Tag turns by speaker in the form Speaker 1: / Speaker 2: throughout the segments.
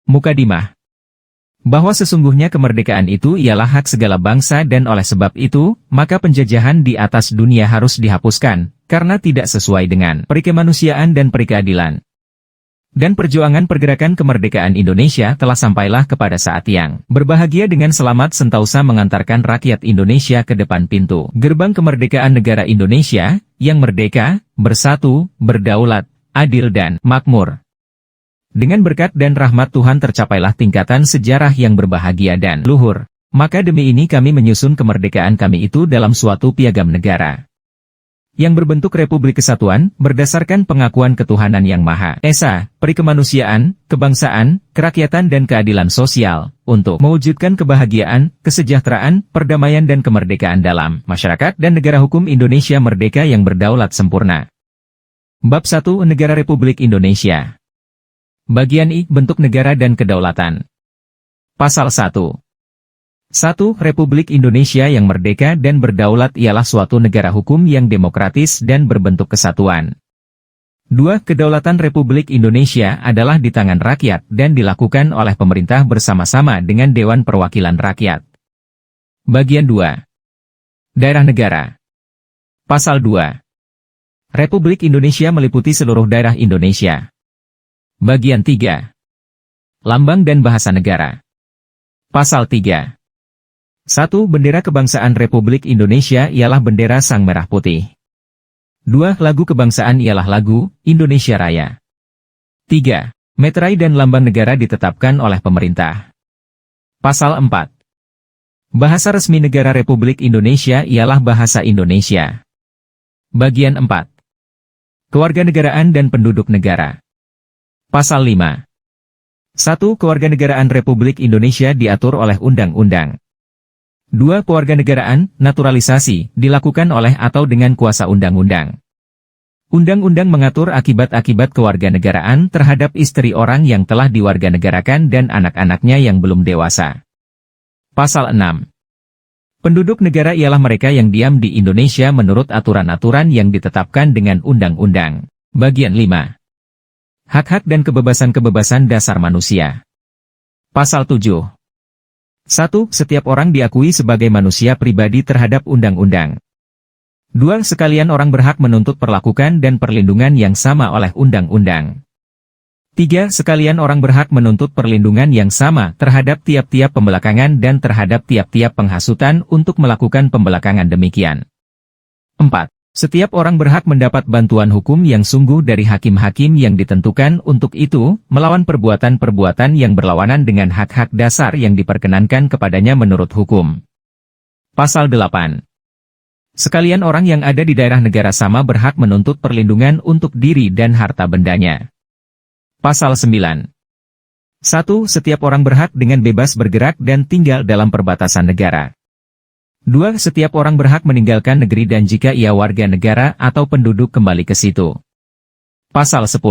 Speaker 1: Mukadimah. Bahwa sesungguhnya kemerdekaan itu ialah hak segala bangsa dan oleh sebab itu, maka penjajahan di atas dunia harus dihapuskan, karena tidak sesuai dengan perikemanusiaan dan perikeadilan. Dan perjuangan pergerakan kemerdekaan Indonesia telah sampailah kepada saat yang berbahagia dengan selamat sentausa mengantarkan rakyat Indonesia ke depan pintu gerbang kemerdekaan negara Indonesia, yang merdeka, bersatu, berdaulat, adil dan makmur. Dengan berkat dan rahmat Tuhan tercapailah tingkatan sejarah yang berbahagia dan luhur. Maka demi ini kami menyusun kemerdekaan kami itu dalam suatu piagam negara yang berbentuk Republik Kesatuan, berdasarkan pengakuan ketuhanan yang Maha Esa, perikemanusiaan, kebangsaan, kerakyatan dan keadilan sosial, untuk mewujudkan kebahagiaan, kesejahteraan, perdamaian dan kemerdekaan dalam masyarakat dan negara hukum Indonesia merdeka yang berdaulat sempurna. Bab 1 Negara Republik Indonesia. Bagian I. Bentuk negara dan kedaulatan. Pasal 1. 1. Republik Indonesia yang merdeka dan berdaulat ialah suatu negara hukum yang demokratis dan berbentuk kesatuan. 2. Kedaulatan Republik Indonesia adalah di tangan rakyat dan dilakukan oleh pemerintah bersama-sama dengan Dewan Perwakilan Rakyat. Bagian 2. Daerah negara. Pasal 2. Republik Indonesia meliputi seluruh daerah Indonesia. Bagian 3. Lambang dan bahasa negara. Pasal 3. 1. Bendera kebangsaan Republik Indonesia ialah bendera Sang Merah Putih. 2. Lagu kebangsaan ialah lagu Indonesia Raya. 3. Meterai dan lambang negara ditetapkan oleh pemerintah. Pasal 4. Bahasa resmi negara Republik Indonesia ialah bahasa Indonesia. Bagian 4. Kewarganegaraan dan penduduk negara. Pasal 5. 1. Kewarganegaraan Republik Indonesia diatur oleh Undang-Undang. 2. Kewarganegaraan, naturalisasi, dilakukan oleh atau dengan kuasa undang-undang. Undang-undang mengatur akibat-akibat kewarganegaraan terhadap istri orang yang telah diwarganegarakan dan anak-anaknya yang belum dewasa. Pasal 6. Penduduk negara ialah mereka yang diam di Indonesia menurut aturan-aturan yang ditetapkan dengan undang-undang. Bagian 5. Hak-hak dan kebebasan-kebebasan dasar manusia. Pasal 7. 1. Setiap orang diakui sebagai manusia pribadi terhadap undang-undang. 2. Sekalian orang berhak menuntut perlakukan dan perlindungan yang sama oleh undang-undang. 3. Sekalian orang berhak menuntut perlindungan yang sama terhadap tiap-tiap pembelakangan dan terhadap tiap-tiap penghasutan untuk melakukan pembelakangan demikian. 4. Setiap orang berhak mendapat bantuan hukum yang sungguh dari hakim-hakim yang ditentukan untuk itu, melawan perbuatan-perbuatan yang berlawanan dengan hak-hak dasar yang diperkenankan kepadanya menurut hukum. Pasal 8. Sekalian orang yang ada di daerah negara sama berhak menuntut perlindungan untuk diri dan harta bendanya. Pasal 9. 1. Setiap orang berhak dengan bebas bergerak dan tinggal dalam perbatasan negara. 2. Setiap orang berhak meninggalkan negeri dan jika ia warga negara atau penduduk kembali ke situ. Pasal 10.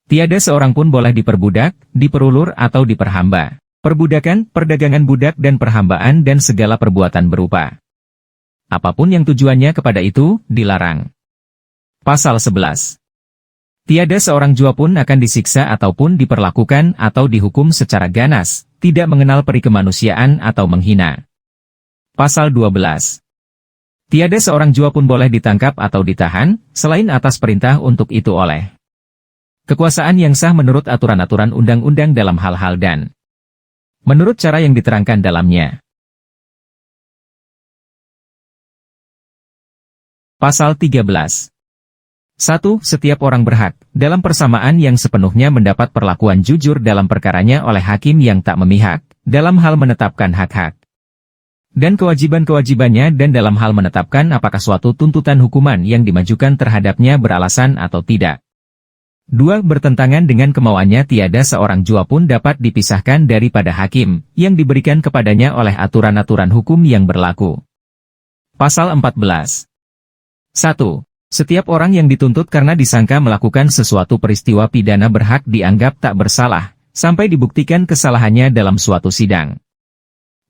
Speaker 1: Tiada seorang pun boleh diperbudak, diperulur atau diperhamba. Perbudakan, perdagangan budak dan perhambaan dan segala perbuatan berupa apapun yang tujuannya kepada itu, dilarang. Pasal 11. Tiada seorang jua pun akan disiksa ataupun diperlakukan atau dihukum secara ganas, tidak mengenal peri kemanusiaan atau menghina. Pasal 12. Tiada seorang jua pun boleh ditangkap atau ditahan, selain atas perintah untuk itu oleh kekuasaan yang sah menurut aturan-aturan undang-undang dalam hal-hal dan menurut cara yang diterangkan dalamnya. Pasal 13. 1. Setiap orang berhak, dalam persamaan yang sepenuhnya mendapat perlakuan jujur dalam perkaranya oleh hakim yang tak memihak, dalam hal menetapkan hak-hak dan kewajiban-kewajibannya dan dalam hal menetapkan apakah suatu tuntutan hukuman yang dimajukan terhadapnya beralasan atau tidak. 2. Bertentangan dengan kemauannya tiada seorang jua pun dapat dipisahkan daripada hakim, yang diberikan kepadanya oleh aturan-aturan hukum yang berlaku. Pasal 14. 1. Setiap orang yang dituntut karena disangka melakukan sesuatu peristiwa pidana berhak dianggap tak bersalah, sampai dibuktikan kesalahannya dalam suatu sidang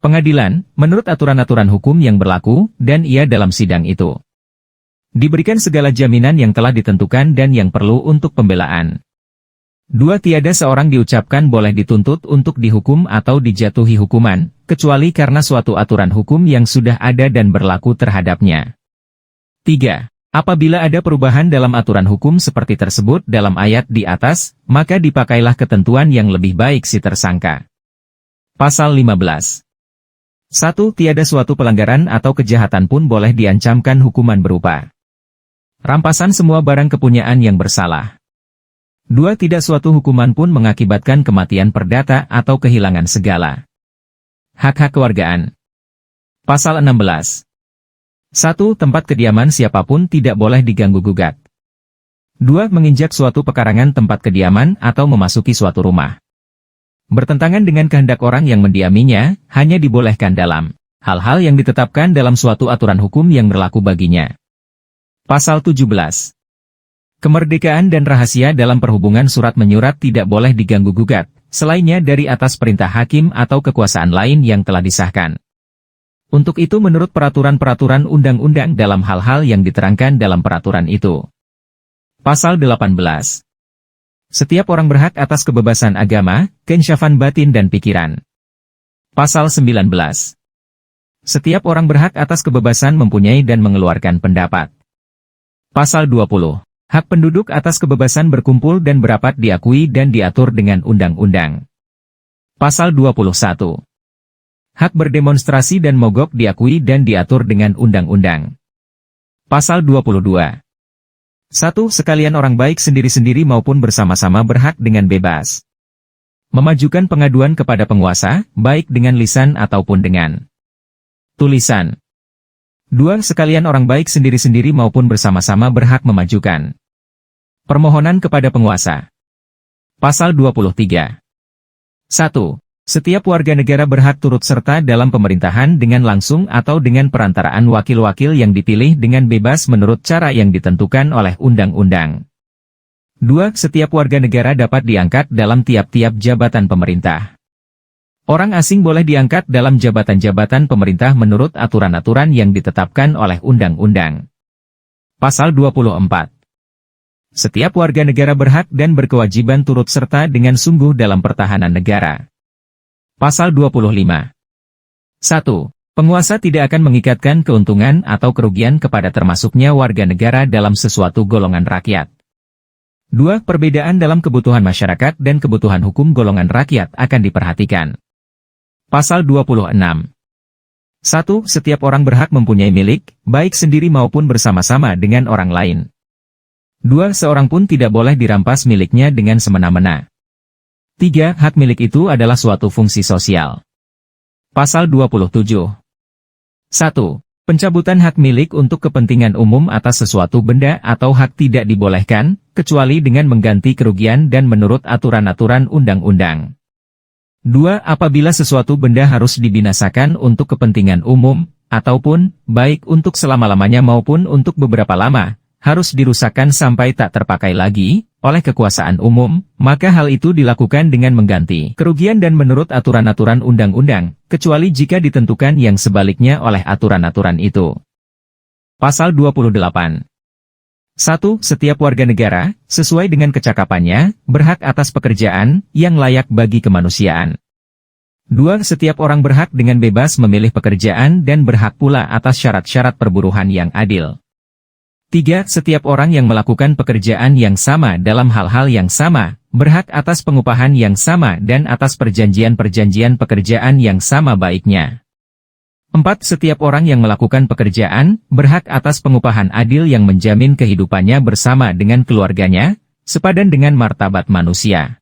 Speaker 1: pengadilan, menurut aturan-aturan hukum yang berlaku, dan ia dalam sidang itu diberikan segala jaminan yang telah ditentukan dan yang perlu untuk pembelaan. 2. Tiada seorang diucapkan boleh dituntut untuk dihukum atau dijatuhi hukuman, kecuali karena suatu aturan hukum yang sudah ada dan berlaku terhadapnya. 3. Apabila ada perubahan dalam aturan hukum seperti tersebut dalam ayat di atas, maka dipakailah ketentuan yang lebih baik si tersangka. Pasal 15. 1. Tiada suatu pelanggaran atau kejahatan pun boleh diancamkan hukuman berupa rampasan semua barang kepunyaan yang bersalah. 2. Tidak suatu hukuman pun mengakibatkan kematian perdata atau kehilangan segala hak-hak kewargaan. Pasal 16. 1. Tempat kediaman siapapun tidak boleh diganggu-gugat. 2. Menginjak suatu pekarangan tempat kediaman atau memasuki suatu rumah bertentangan dengan kehendak orang yang mendiaminya, hanya dibolehkan dalam hal-hal yang ditetapkan dalam suatu aturan hukum yang berlaku baginya. Pasal 17. Kemerdekaan dan rahasia dalam perhubungan surat menyurat tidak boleh diganggu-gugat, selainnya dari atas perintah hakim atau kekuasaan lain yang telah disahkan. Untuk itu menurut peraturan-peraturan undang-undang dalam hal-hal yang diterangkan dalam peraturan itu. Pasal 18. Setiap orang berhak atas kebebasan agama, keinsyafan batin dan pikiran. Pasal 19. Setiap orang berhak atas kebebasan mempunyai dan mengeluarkan pendapat. Pasal 20. Hak penduduk atas kebebasan berkumpul dan berapat diakui dan diatur dengan undang-undang. Pasal 21. Hak berdemonstrasi dan mogok diakui dan diatur dengan undang-undang. Pasal 22. 1. Sekalian orang baik sendiri-sendiri maupun bersama-sama berhak dengan bebas memajukan pengaduan kepada penguasa, baik dengan lisan ataupun dengan tulisan. 2. Sekalian orang baik sendiri-sendiri maupun bersama-sama berhak memajukan permohonan kepada penguasa. Pasal 23. 1. Setiap warga negara berhak turut serta dalam pemerintahan dengan langsung atau dengan perantaraan wakil-wakil yang dipilih dengan bebas menurut cara yang ditentukan oleh undang-undang. 2. Setiap warga negara dapat diangkat dalam tiap-tiap jabatan pemerintah. Orang asing boleh diangkat dalam jabatan-jabatan pemerintah menurut aturan-aturan yang ditetapkan oleh undang-undang. Pasal 24. Setiap warga negara berhak dan berkewajiban turut serta dengan sungguh dalam pertahanan negara. Pasal 25. 1. Penguasa tidak akan mengikatkan keuntungan atau kerugian kepada termasuknya warga negara dalam sesuatu golongan rakyat. 2. Perbedaan dalam kebutuhan masyarakat dan kebutuhan hukum golongan rakyat akan diperhatikan. Pasal 26. 1. Setiap orang berhak mempunyai milik, baik sendiri maupun bersama-sama dengan orang lain. 2. Seorang pun tidak boleh dirampas miliknya dengan semena-mena. 3. Hak milik itu adalah suatu fungsi sosial. Pasal 27. 1. Pencabutan hak milik untuk kepentingan umum atas sesuatu benda atau hak tidak dibolehkan, kecuali dengan mengganti kerugian dan menurut aturan-aturan undang-undang. 2. Apabila sesuatu benda harus dibinasakan untuk kepentingan umum, ataupun, baik untuk selama-lamanya maupun untuk beberapa lama, harus dirusakkan sampai tak terpakai lagi, oleh kekuasaan umum, maka hal itu dilakukan dengan mengganti kerugian dan menurut aturan-aturan undang-undang, kecuali jika ditentukan yang sebaliknya oleh aturan-aturan itu. Pasal 28. 1. Setiap warga negara, sesuai dengan kecakapannya, berhak atas pekerjaan yang layak bagi kemanusiaan. 2. Setiap orang berhak dengan bebas memilih pekerjaan dan berhak pula atas syarat-syarat perburuhan yang adil. 3. Setiap orang yang melakukan pekerjaan yang sama dalam hal-hal yang sama, berhak atas pengupahan yang sama dan atas perjanjian-perjanjian pekerjaan yang sama baiknya. 4. Setiap orang yang melakukan pekerjaan, berhak atas pengupahan adil yang menjamin kehidupannya bersama dengan keluarganya, sepadan dengan martabat manusia.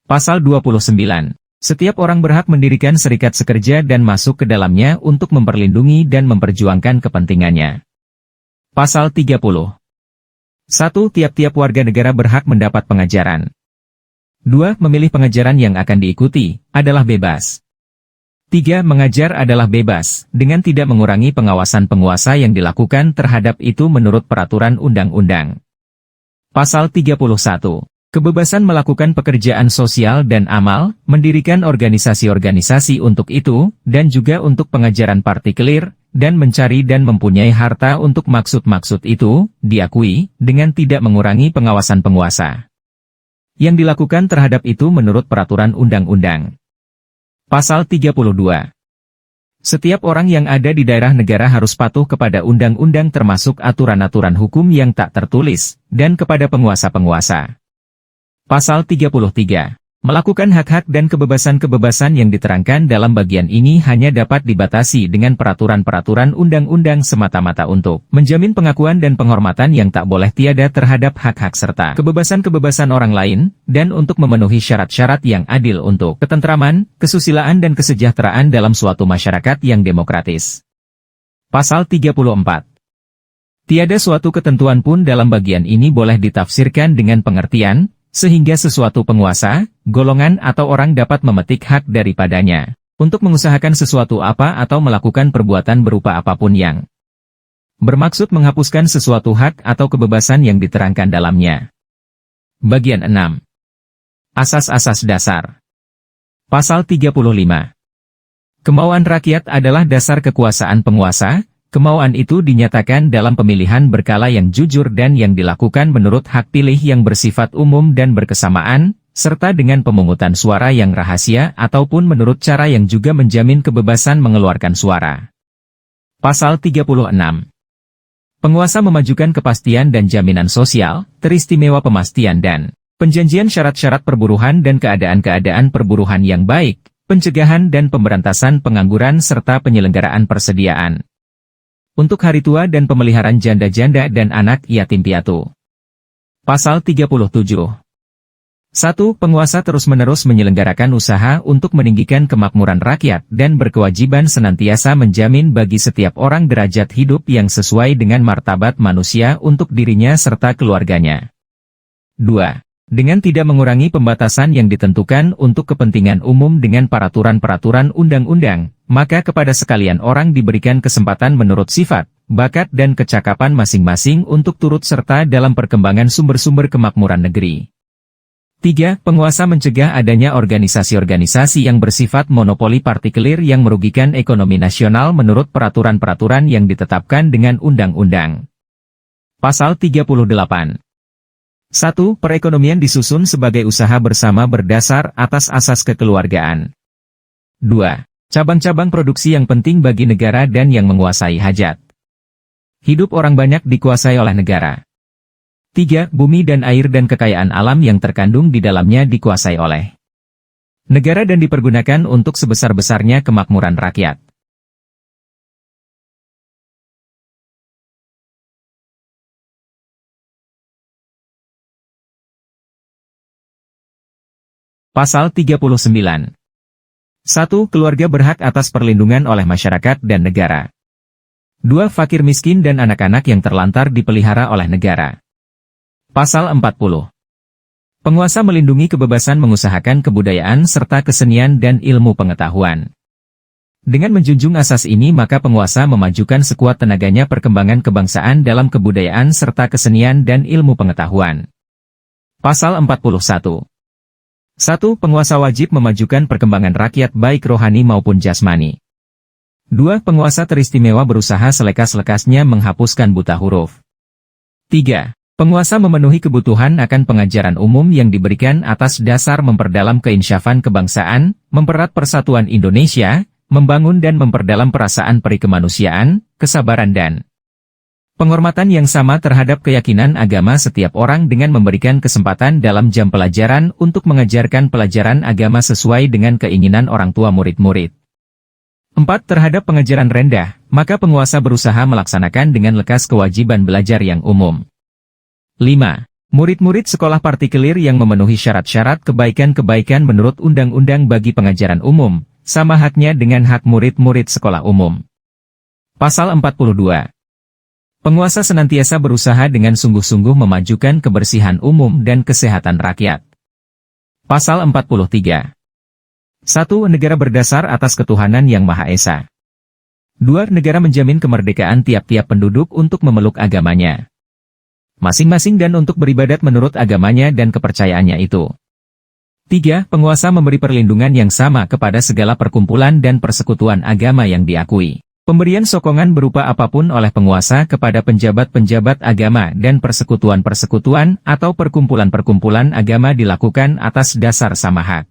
Speaker 1: Pasal 29. Setiap orang berhak mendirikan serikat sekerja dan masuk ke dalamnya untuk memperlindungi dan memperjuangkan kepentingannya. Pasal 30. 1. Tiap-tiap warga negara berhak mendapat pengajaran. 2. Memilih pengajaran yang akan diikuti, adalah bebas. 3. Mengajar adalah bebas, dengan tidak mengurangi pengawasan penguasa yang dilakukan terhadap itu menurut peraturan undang-undang. Pasal 31. Kebebasan melakukan pekerjaan sosial dan amal, mendirikan organisasi-organisasi untuk itu, dan juga untuk pengajaran partikelir, dan mencari dan mempunyai harta untuk maksud-maksud itu, diakui, dengan tidak mengurangi pengawasan penguasa. yang dilakukan terhadap itu menurut peraturan undang-undang. Pasal 32. Setiap orang yang ada di daerah negara harus patuh kepada undang-undang termasuk aturan-aturan hukum yang tak tertulis, dan kepada penguasa-penguasa. Pasal 33. Melakukan hak-hak dan kebebasan-kebebasan yang diterangkan dalam bagian ini hanya dapat dibatasi dengan peraturan-peraturan undang-undang semata-mata untuk menjamin pengakuan dan penghormatan yang tak boleh tiada terhadap hak-hak serta kebebasan-kebebasan orang lain, dan untuk memenuhi syarat-syarat yang adil untuk ketentraman, kesusilaan dan kesejahteraan dalam suatu masyarakat yang demokratis. Pasal 34. Tiada suatu ketentuan pun dalam bagian ini boleh ditafsirkan dengan pengertian, sehingga sesuatu penguasa, golongan atau orang dapat memetik hak daripadanya, untuk mengusahakan sesuatu apa atau melakukan perbuatan berupa apapun yang bermaksud menghapuskan sesuatu hak atau kebebasan yang diterangkan dalamnya. Bagian 6. Asas-asas dasar. Pasal 35. Kemauan rakyat adalah dasar kekuasaan penguasa. Kemauan itu dinyatakan dalam pemilihan berkala yang jujur dan yang dilakukan menurut hak pilih yang bersifat umum dan berkesamaan, serta dengan pemungutan suara yang rahasia ataupun menurut cara yang juga menjamin kebebasan mengeluarkan suara. Pasal 36. Penguasa memajukan kepastian dan jaminan sosial, teristimewa pemastian dan penjanjian syarat-syarat perburuhan dan keadaan-keadaan perburuhan yang baik, pencegahan dan pemberantasan pengangguran serta penyelenggaraan persediaan untuk hari tua dan pemeliharaan janda-janda dan anak yatim piatu. Pasal 37. 1. Penguasa terus-menerus menyelenggarakan usaha untuk meninggikan kemakmuran rakyat dan berkewajiban senantiasa menjamin bagi setiap orang derajat hidup yang sesuai dengan martabat manusia untuk dirinya serta keluarganya. 2. Dengan tidak mengurangi pembatasan yang ditentukan untuk kepentingan umum dengan peraturan-peraturan undang-undang, maka kepada sekalian orang diberikan kesempatan menurut sifat, bakat dan kecakapan masing-masing untuk turut serta dalam perkembangan sumber-sumber kemakmuran negeri. 3. Penguasa mencegah adanya organisasi-organisasi yang bersifat monopoli partikelir yang merugikan ekonomi nasional menurut peraturan-peraturan yang ditetapkan dengan undang-undang. Pasal 38. 1. Perekonomian disusun sebagai usaha bersama berdasar atas asas kekeluargaan. 2. Cabang-cabang produksi yang penting bagi negara dan yang menguasai hajat hidup orang banyak dikuasai oleh negara. 3. Bumi dan air dan kekayaan alam yang terkandung di dalamnya dikuasai oleh negara dan dipergunakan untuk sebesar-besarnya kemakmuran rakyat. Pasal 39. 1. Keluarga berhak atas perlindungan oleh masyarakat dan negara. 2. Fakir miskin dan anak-anak yang terlantar dipelihara oleh negara. Pasal 40. Penguasa melindungi kebebasan mengusahakan kebudayaan serta kesenian dan ilmu pengetahuan. Dengan menjunjung asas ini maka penguasa memajukan sekuat tenaganya perkembangan kebangsaan dalam kebudayaan serta kesenian dan ilmu pengetahuan. Pasal 41. 1. Penguasa wajib memajukan perkembangan rakyat baik rohani maupun jasmani. 2. Penguasa teristimewa berusaha selekas-lekasnya menghapuskan buta huruf. 3. Penguasa memenuhi kebutuhan akan pengajaran umum yang diberikan atas dasar memperdalam keinsyafan kebangsaan, mempererat persatuan Indonesia, membangun dan memperdalam perasaan perikemanusiaan, kesabaran dan penghormatan yang sama terhadap keyakinan agama setiap orang dengan memberikan kesempatan dalam jam pelajaran untuk mengajarkan pelajaran agama sesuai dengan keinginan orang tua murid-murid. 4. Terhadap pengajaran rendah, maka penguasa berusaha melaksanakan dengan lekas kewajiban belajar yang umum. 5. Murid-murid sekolah partikelir yang memenuhi syarat-syarat kebaikan-kebaikan menurut undang-undang bagi pengajaran umum, sama haknya dengan hak murid-murid sekolah umum. Pasal 42. Penguasa senantiasa berusaha dengan sungguh-sungguh memajukan kebersihan umum dan kesehatan rakyat. Pasal 43. 1. Negara berdasar atas ketuhanan yang Maha Esa. 2. Negara menjamin kemerdekaan tiap-tiap penduduk untuk memeluk agamanya masing-masing dan untuk beribadat menurut agamanya dan kepercayaannya itu. 3. Penguasa memberi perlindungan yang sama kepada segala perkumpulan dan persekutuan agama yang diakui. Pemberian sokongan berupa apapun oleh penguasa kepada penjabat-penjabat agama dan persekutuan-persekutuan atau perkumpulan-perkumpulan agama dilakukan atas dasar sama hak.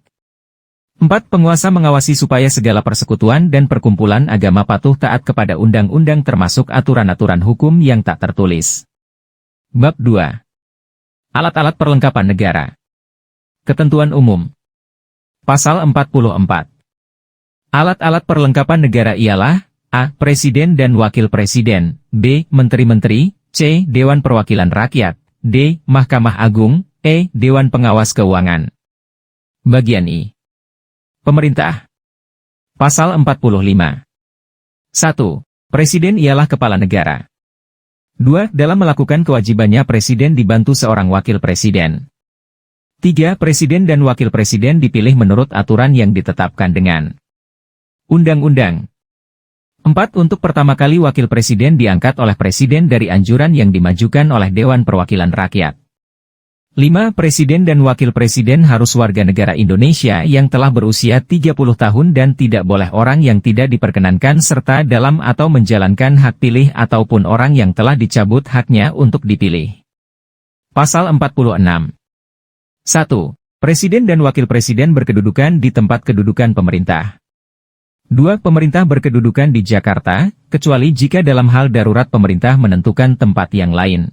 Speaker 1: 4. Penguasa mengawasi supaya segala persekutuan dan perkumpulan agama patuh taat kepada undang-undang termasuk aturan-aturan hukum yang tak tertulis. Bab 2. Alat-alat perlengkapan negara. Ketentuan umum. Pasal 44. Alat-alat perlengkapan negara ialah A. Presiden dan Wakil Presiden, B. Menteri-Menteri, C. Dewan Perwakilan Rakyat, D. Mahkamah Agung, E. Dewan Pengawas Keuangan. Bagian I. Pemerintah. Pasal 45. 1. Presiden ialah kepala negara. 2. Dalam melakukan kewajibannya presiden dibantu seorang wakil presiden. 3. Presiden dan wakil presiden dipilih menurut aturan yang ditetapkan dengan undang-undang. 4. Untuk pertama kali wakil presiden diangkat oleh presiden dari anjuran yang dimajukan oleh Dewan Perwakilan Rakyat. 5. Presiden dan wakil presiden harus warga negara Indonesia yang telah berusia 30 tahun dan tidak boleh orang yang tidak diperkenankan serta dalam atau menjalankan hak pilih ataupun orang yang telah dicabut haknya untuk dipilih. Pasal 46. 1. Presiden dan wakil presiden berkedudukan di tempat kedudukan pemerintah. 2. Pemerintah berkedudukan di Jakarta, kecuali jika dalam hal darurat pemerintah menentukan tempat yang lain.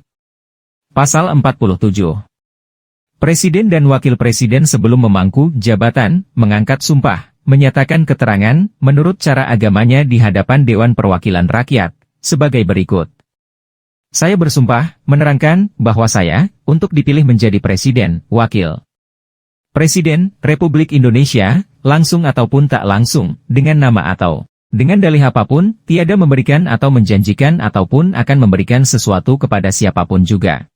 Speaker 1: Pasal 47. Presiden dan wakil presiden sebelum memangku jabatan, mengangkat sumpah, menyatakan keterangan, menurut cara agamanya di hadapan Dewan Perwakilan Rakyat, sebagai berikut. Saya bersumpah, menerangkan, bahwa saya, untuk dipilih menjadi presiden, wakil Presiden, Republik Indonesia, langsung ataupun tak langsung, dengan nama atau dengan dalih apapun, tiada memberikan atau menjanjikan ataupun akan memberikan sesuatu kepada siapapun juga.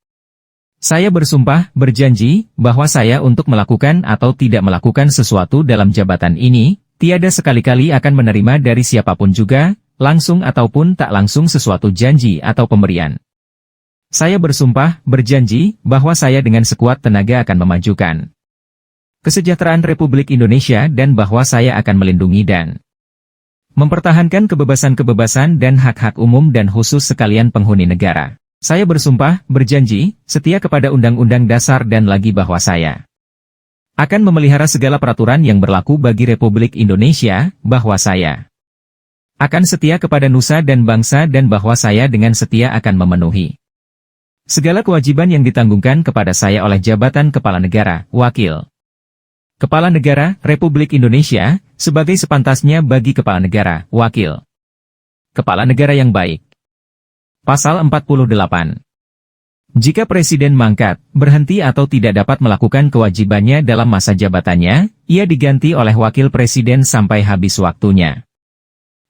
Speaker 1: Saya bersumpah, berjanji, bahwa saya untuk melakukan atau tidak melakukan sesuatu dalam jabatan ini, tiada sekali-kali akan menerima dari siapapun juga, langsung ataupun tak langsung sesuatu janji atau pemberian. Saya bersumpah, berjanji, bahwa saya dengan sekuat tenaga akan memajukan kesejahteraan Republik Indonesia dan bahwa saya akan melindungi dan mempertahankan kebebasan-kebebasan dan hak-hak umum dan khusus sekalian penghuni negara. Saya bersumpah, berjanji, setia kepada Undang-Undang Dasar dan lagi bahwa saya akan memelihara segala peraturan yang berlaku bagi Republik Indonesia, bahwa saya akan setia kepada nusa dan bangsa dan bahwa saya dengan setia akan memenuhi segala kewajiban yang ditanggungkan kepada saya oleh jabatan Kepala Negara, Wakil Kepala Negara, Republik Indonesia, sebagai sepantasnya bagi Kepala Negara, Wakil Kepala Negara yang baik. Pasal 48. Jika Presiden mangkat, berhenti atau tidak dapat melakukan kewajibannya dalam masa jabatannya, ia diganti oleh Wakil Presiden sampai habis waktunya.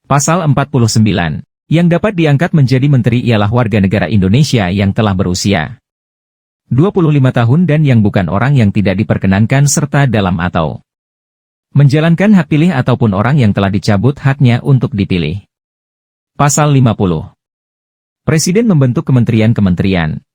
Speaker 1: Pasal 49. Yang dapat diangkat menjadi menteri ialah warga negara Indonesia yang telah berusia 25 tahun dan yang bukan orang yang tidak diperkenankan serta dalam atau menjalankan hak pilih ataupun orang yang telah dicabut haknya untuk dipilih. Pasal 50. Presiden membentuk kementerian-kementerian.